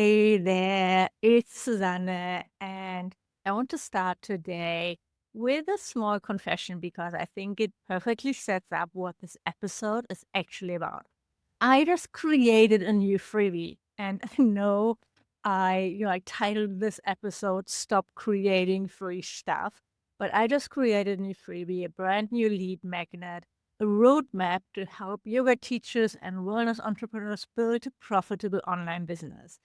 Hey there, it's Susanne, and I want to start today with a small confession because I think it perfectly sets up what this episode is actually about. I just created a new freebie, and I know I titled this episode "Stop Creating Free Stuff," but I just created a new freebie, a brand new lead magnet, a roadmap to help yoga teachers and wellness entrepreneurs build a profitable online business.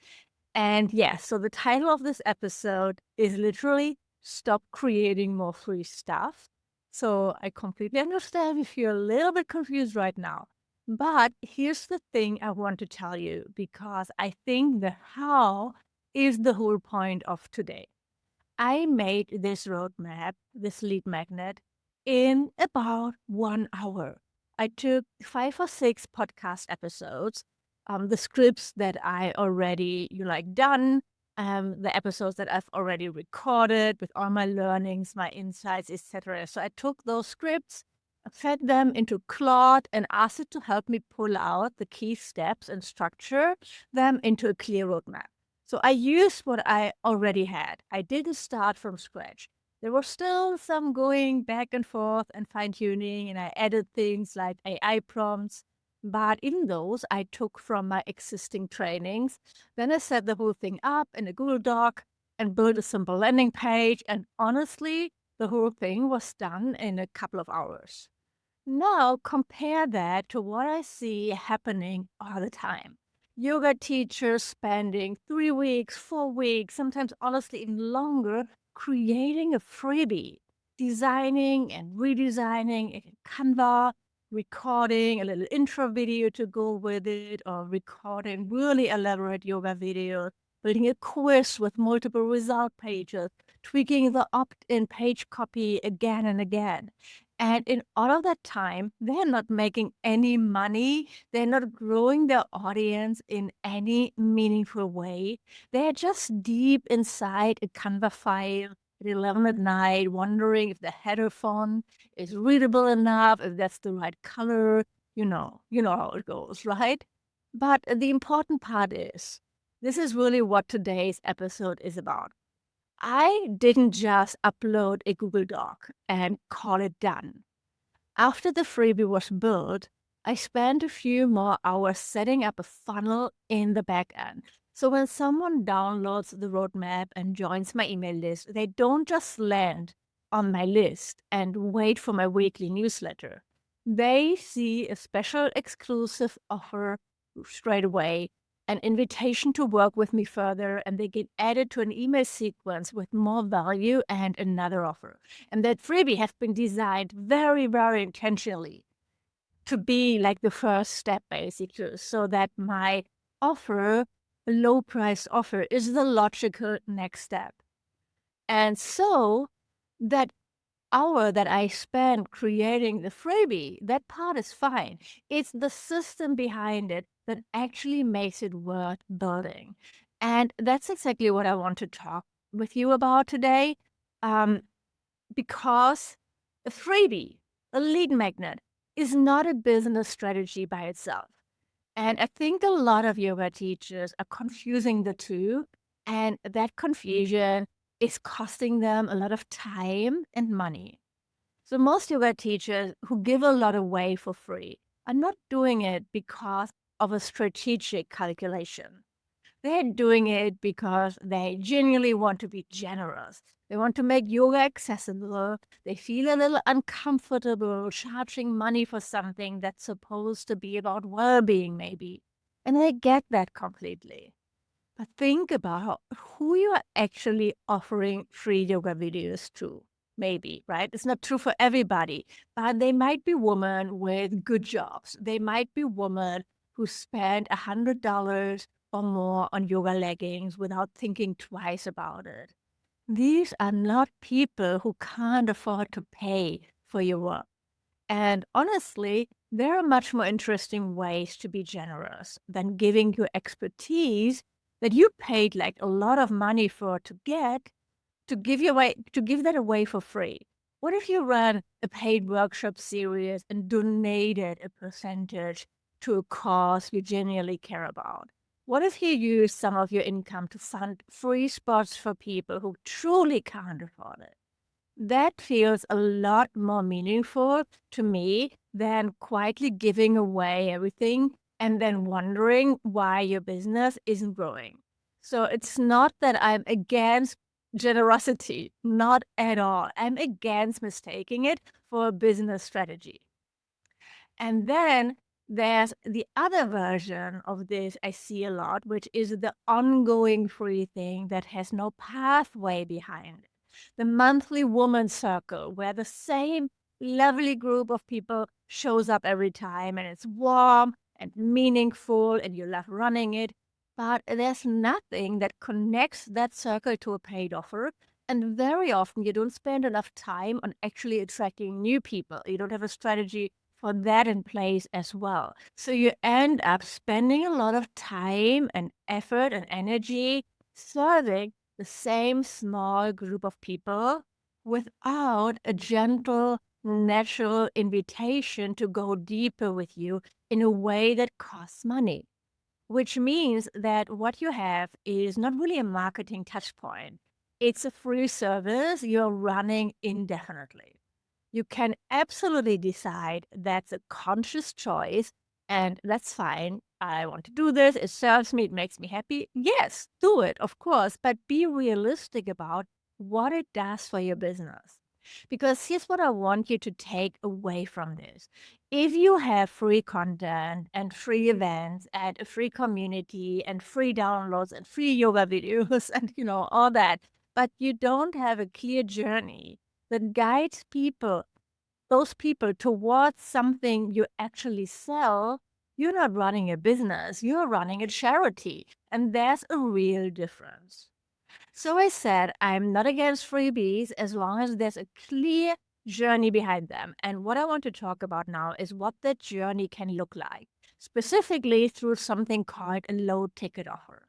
And yes, so the title of this episode is literally Stop Creating More Free Stuff. So I completely understand if you're a little bit confused right now. But here's the thing I want to tell you because I think the how is the whole point of today. I made this roadmap, this lead magnet, in about 1 hour. I took 5 or 6 podcast episodes, the scripts that I already done, the episodes that I've already recorded with all my learnings, my insights, etc. So I took those scripts, fed them into Claude, and asked it to help me pull out the key steps and structure them into a clear roadmap. So I used what I already had. I didn't start from scratch. There was still some going back and forth and fine tuning, and I added things like AI prompts. But even those I took from my existing trainings. Then I set the whole thing up in a Google Doc and built a simple landing page. And honestly, the whole thing was done in a couple of hours. Now compare that to what I see happening all the time. Yoga teachers spending 3 weeks, 4 weeks, sometimes honestly even longer, creating a freebie, designing and redesigning in Canva, recording a little intro video to go with it, or recording really elaborate yoga videos, building a quiz with multiple result pages, tweaking the opt-in page copy again and again. And in all of that time, they're not making any money. They're not growing their audience in any meaningful way. They're just deep inside a Canva file at 11 at night, wondering if the header font is readable enough, if that's the right color. You know how it goes, right? But the important part is, this is really what today's episode is about. I didn't just upload a Google Doc and call it done. After the freebie was built, I spent a few more hours setting up a funnel in the back end. So when someone downloads the roadmap and joins my email list, they don't just land on my list and wait for my weekly newsletter. They see a special exclusive offer straight away, an invitation to work with me further, and they get added to an email sequence with more value and another offer. And that freebie has been designed very, very intentionally to be like the first step, basically, so that my offer, a low price offer, is the logical next step. And so that hour that I spent creating the freebie, that part is fine. It's the system behind it that actually makes it worth building. And that's exactly what I want to talk with you about today. Um, because a freebie, a lead magnet, is not a business strategy by itself. And I think a lot of yoga teachers are confusing the two, and that confusion is costing them a lot of time and money. So most yoga teachers who give a lot away for free are not doing it because of a strategic calculation. They're doing it because they genuinely want to be generous. They want to make yoga accessible. They feel a little uncomfortable charging money for something that's supposed to be about well-being, maybe. And I get that completely. But think about who you are actually offering free yoga videos to. Maybe, right? It's not true for everybody, but they might be women with good jobs. They might be women who spend $100 or more on yoga leggings without thinking twice about it. These are not people who can't afford to pay for your work. And honestly, there are much more interesting ways to be generous than giving your expertise that you paid like a lot of money for to get to give that away for free. What if you ran a paid workshop series and donated a percentage to a cause you genuinely care about? What if you use some of your income to fund free spots for people who truly can't afford it? That feels a lot more meaningful to me than quietly giving away everything and then wondering why your business isn't growing. So it's not that I'm against generosity, not at all. I'm against mistaking it for a business strategy. And then there's the other version of this I see a lot, which is the ongoing free thing that has no pathway behind it. The monthly woman circle, where the same lovely group of people shows up every time and it's warm and meaningful and you love running it. But there's nothing that connects that circle to a paid offer. And very often you don't spend enough time on actually attracting new people. You don't have a strategy for that in place as well. So you end up spending a lot of time and effort and energy serving the same small group of people without a gentle, natural invitation to go deeper with you in a way that costs money. Which means that what you have is not really a marketing touch point. It's a free service you're running indefinitely. You can absolutely decide that's a conscious choice, and that's fine. I want to do this. It serves me. It makes me happy. Yes, do it, of course, but be realistic about what it does for your business. Because here's what I want you to take away from this. If you have free content and free events and a free community and free downloads and free yoga videos and all that, but you don't have a clear journey that guides those people towards something you actually sell, you're not running a business, you're running a charity. And there's a real difference. So I said, I'm not against freebies as long as there's a clear journey behind them. And what I want to talk about now is what that journey can look like, specifically through something called a low ticket offer.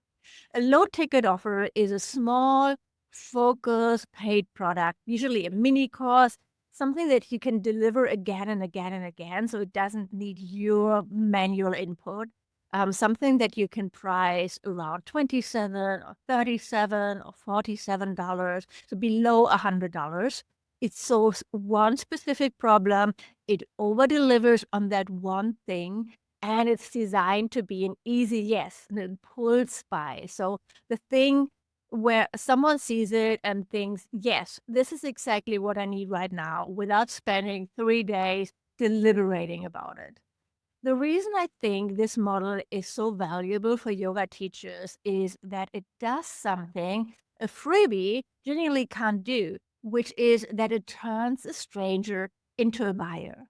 A low ticket offer is a small, focused, paid product, usually a mini course, something that you can deliver again and again and again. So it doesn't need your manual input. Something that you can price around 27 or 37 or $47, so below $100. It solves one specific problem. It over delivers on that one thing, and it's designed to be an easy yes, an impulse buy. So the thing where someone sees it and thinks, yes, this is exactly what I need right now, without spending 3 days deliberating about it. The reason I think this model is so valuable for yoga teachers is that it does something a freebie generally can't do, which is that it turns a stranger into a buyer.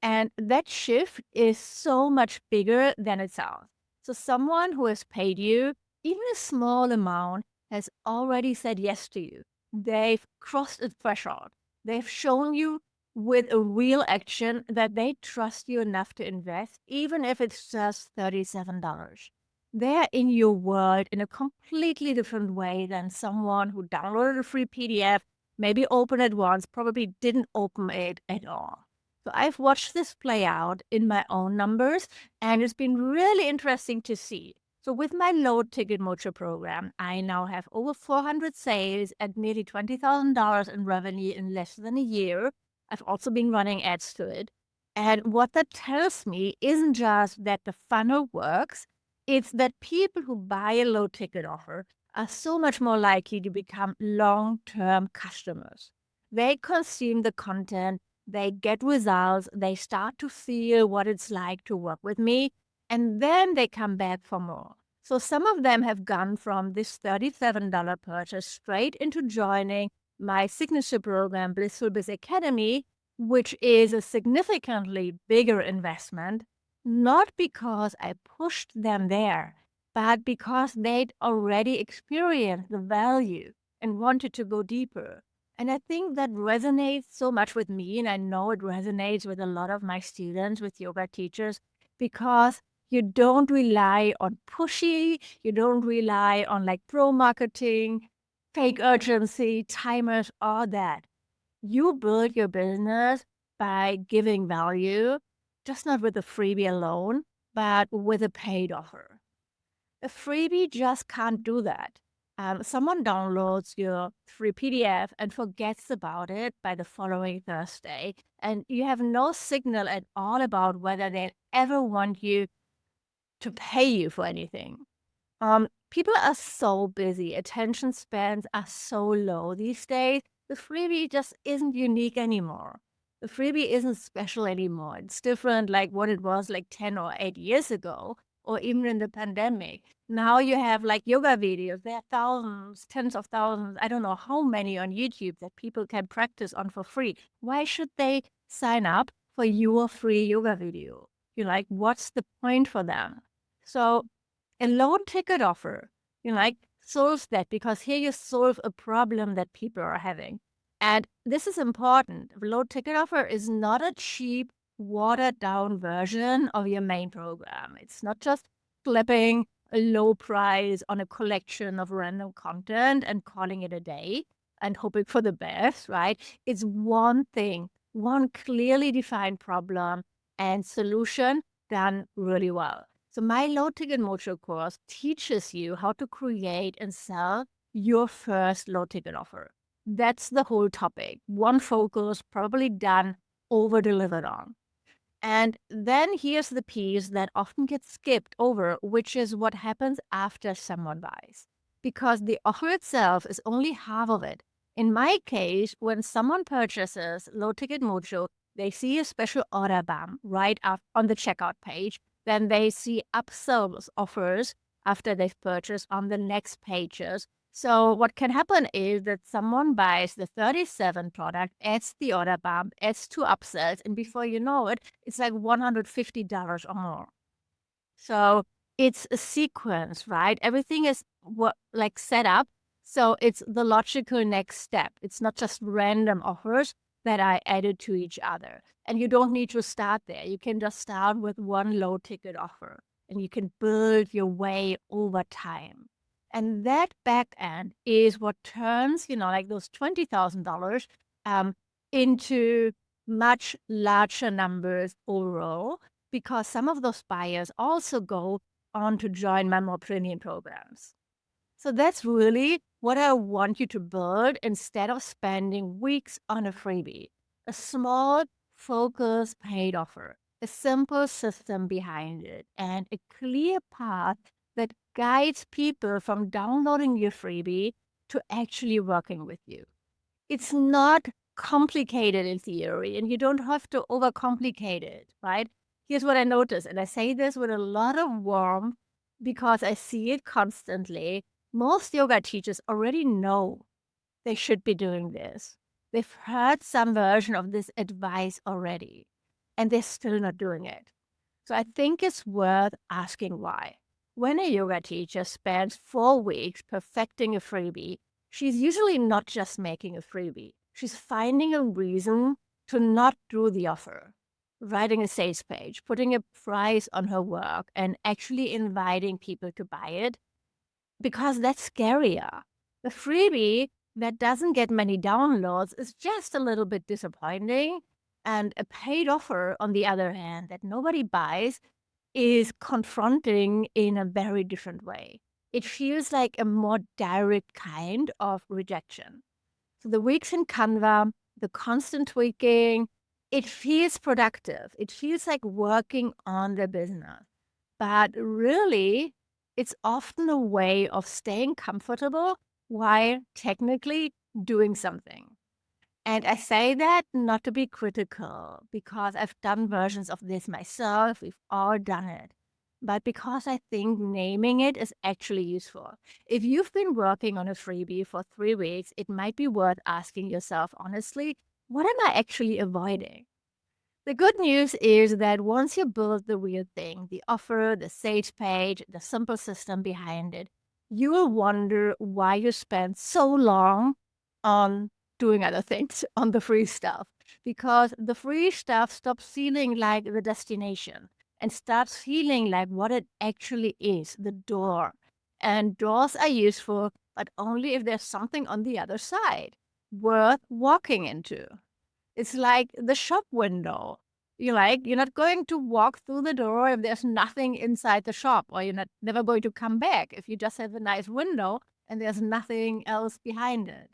And that shift is so much bigger than it sounds. So, someone who has paid you, even a small amount, has already said yes to you. They've crossed a threshold. They've shown you with a real action that they trust you enough to invest, even if it's just $37. They're in your world in a completely different way than someone who downloaded a free PDF, maybe opened it once, probably didn't open it at all. So I've watched this play out in my own numbers, and it's been really interesting to see. So with my low ticket mocha program, I now have over 400 sales and nearly $20,000 in revenue in less than a year. I've also been running ads to it. And what that tells me isn't just that the funnel works, it's that people who buy a low ticket offer are so much more likely to become long-term customers. They consume the content, they get results, they start to feel what it's like to work with me, and then they come back for more. So some of them have gone from this $37 purchase straight into joining my signature program, Blissful Biz Academy, which is a significantly bigger investment, not because I pushed them there, but because they'd already experienced the value and wanted to go deeper. And I think that resonates so much with me, and I know it resonates with a lot of my students, with yoga teachers, because you don't rely on pushy, you don't rely on like pro marketing, fake urgency, timers, all that. You build your business by giving value, just not with a freebie alone, but with a paid offer. A freebie just can't do that. Someone downloads your free PDF and forgets about it by the following Thursday, and you have no signal at all about whether they ever want you to pay you for anything. People are so busy. Attention spans are so low these days. The freebie just isn't unique anymore. The freebie isn't special anymore. It's different like what it was like 10 or 8 years ago, or even in the pandemic. Now you have like yoga videos. There are thousands, tens of thousands, I don't know how many on YouTube that people can practice on for free. Why should they sign up for your free yoga video? You're like, what's the point for them? So a low ticket offer, solves that, because here you solve a problem that people are having. And this is important. A low ticket offer is not a cheap, watered down version of your main program. It's not just flipping a low price on a collection of random content and calling it a day and hoping for the best, right? It's one thing, one clearly defined problem and solution done really well. So my low ticket mojo course teaches you how to create and sell your first low ticket offer. That's the whole topic. One focus, probably done, over delivered on. And then here's the piece that often gets skipped over, which is what happens after someone buys. Because the offer itself is only half of it. In my case, when someone purchases Low Ticket Mojo, they see a special order bump right up on the checkout page. Then they see upsells offers after they've purchased on the next pages. So what can happen is that someone buys the 37 product, adds the order bump, adds 2 upsells, and before you know it, it's like $150 or more. So it's a sequence, right? Everything is like set up. So it's the logical next step. It's not just random offers that are added to each other. And you don't need to start there. You can just start with one low ticket offer and you can build your way over time. And that back end is what turns, like those $20,000 into much larger numbers overall, because some of those buyers also go on to join my more premium programs. So that's really what I want you to build instead of spending weeks on a freebie. A small, focused paid offer, a simple system behind it, and a clear path that guides people from downloading your freebie to actually working with you. It's not complicated in theory, and you don't have to overcomplicate it, right? Here's what I noticed, and I say this with a lot of warmth because I see it constantly. Most yoga teachers already know they should be doing this. They've heard some version of this advice already, and they're still not doing it. So I think it's worth asking why. When a yoga teacher spends 4 weeks perfecting a freebie, she's usually not just making a freebie. She's finding a reason to not do the offer, writing a sales page, putting a price on her work, and actually inviting people to buy it, because that's scarier. The freebie that doesn't get many downloads is just a little bit disappointing. And a paid offer, on the other hand, that nobody buys is confronting in a very different way. It feels like a more direct kind of rejection. So the weeks in Canva, the constant tweaking, it feels productive. It feels like working on the business. But really, it's often a way of staying comfortable while technically doing something. And I say that not to be critical, because I've done versions of this myself. We've all done it. But because I think naming it is actually useful. If you've been working on a freebie for 3 weeks, it might be worth asking yourself honestly, what am I actually avoiding? The good news is that once you build the real thing, the offer, the sales page, the simple system behind it, you will wonder why you spent so long on doing other things, on the free stuff. Because the free stuff stops feeling like the destination and starts feeling like what it actually is, the door. And doors are useful, but only if there's something on the other side worth walking into. It's like the shop window. You're not going to walk through the door if there's nothing inside the shop, or you're not never going to come back if you just have a nice window and there's nothing else behind it.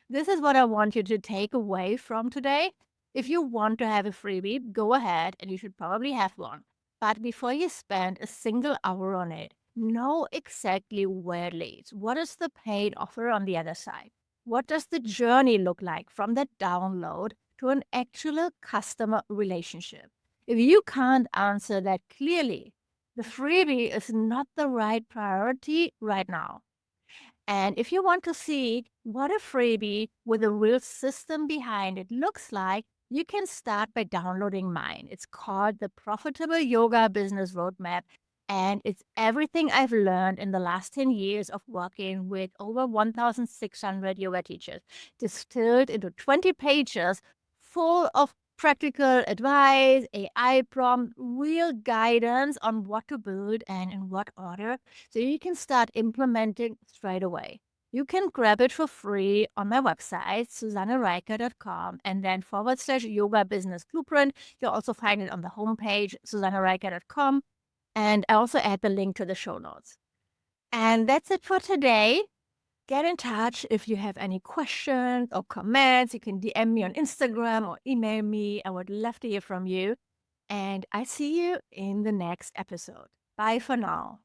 This is what I want you to take away from today. If you want to have a freebie, go ahead and you should probably have one. But before you spend a single hour on it, know exactly where it leads. What is the paid offer on the other side? What does the journey look like from the download to an actual customer relationship? If you can't answer that clearly, the freebie is not the right priority right now. And if you want to see what a freebie with a real system behind it looks like, you can start by downloading mine. It's called the Profitable Yoga Business Roadmap. And it's everything I've learned in the last 10 years of working with over 1,600 yoga teachers, distilled into 20 pages full of practical advice, AI prompt, real guidance on what to build and in what order, so you can start implementing straight away. You can grab it for free on my website, susannereiker.com, and then /yoga business blueprint. You'll also find it on the homepage, susannereiker.com. And I also add the link to the show notes. And that's it for today. Get in touch if you have any questions or comments. You can DM me on Instagram or email me. I would love to hear from you. And I see you in the next episode. Bye for now.